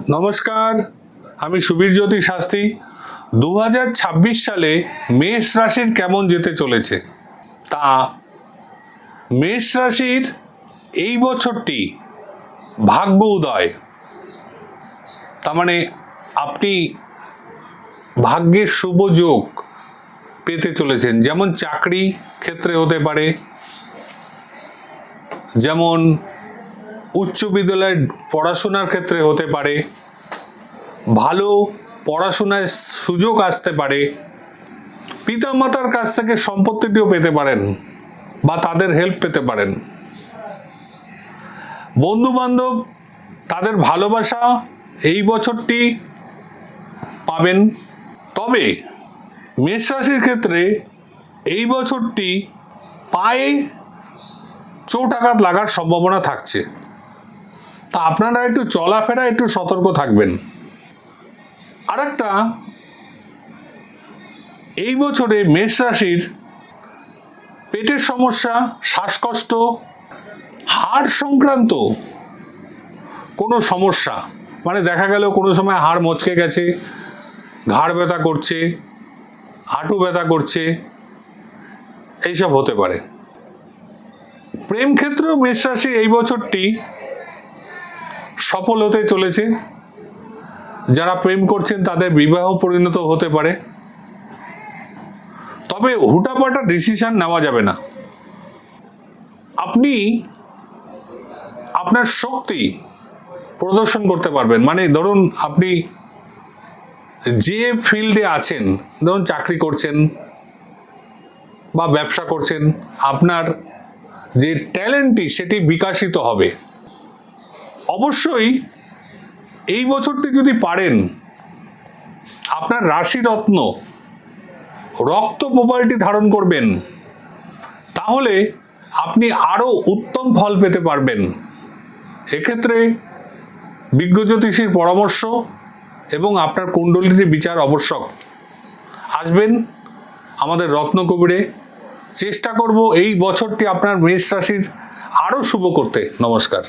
নমস্কার, আমি সুবীর জ্যোতি শাস্ত্রী। 2026 সালে মেষ রাশির কেমন যেতে চলেছে তা মেষ রাশির এই বছরটি ভাগ্য উদয়, তার মানে আপনি ভাগ্যের শুভ যোগ পেতে চলেছেন। যেমন চাকরি ক্ষেত্রে হতে পারে, যেমন উচ্চ বিদ্যালয়ের পড়াশোনার ক্ষেত্রে হতে পারে, ভালো পড়াশোনায় সুযোগ আসতে পারে, পিতামাতার কাছ থেকে সম্পত্তিটিও পেতে পারেন বা তাদের হেল্প পেতে পারেন। বন্ধু বান্ধব তাদের ভালোবাসা এই বছরটি পাবেন। তবে মেষ রাশির ক্ষেত্রে এই বছরটি পায়ে চোটাঘাত লাগার সম্ভাবনা থাকছে, তা আপনারা একটু চলাফেরা একটু সতর্ক থাকবেন। আরেকটা, এই বছরে মেষ রাশির পেটের সমস্যা, শ্বাসকষ্ট, হাড় সংক্রান্ত কোনো সমস্যা, মানে দেখা গেল কোনো সময় হাড় মচকে গেছে, ঘাড় ব্যথা করছে, হাঁটু ব্যথা করছে, এইসব হতে পারে। প্রেম ক্ষেত্রেও মেষ রাশি এই বছরটি সফল হতে চলেছে। যারা প্রেম করছেন তাদের বিবাহ পরিণত হতে পারে। তবে হুটাপাটা ডিসিশন নেওয়া যাবে না। আপনি আপনার শক্তি প্রদর্শন করতে পারবেন। মানে ধরুন আপনি যে ফিল্ডে আছেন, ধরুন চাকরি করছেন বা ব্যবসা করছেন, আপনার যে ট্যালেন্টটি সেটি বিকাশিত হবে। অবশ্যই এই বছরটি যদি পারেন আপনার রাশি রত্ন রক্ত প্রবালটি ধারণ করবেন, তাহলে আপনি আরও উত্তম ফল পেতে পারবেন। এক্ষেত্রে বিজ্ঞ জ্যোতিষীর পরামর্শ এবং আপনার কুণ্ডলিটির বিচার আবশ্যক। আসবেন আমাদের রত্নকবিরে, চেষ্টা করব এই বছরটি আপনার মেষ রাশির আরও শুভ করতে। নমস্কার।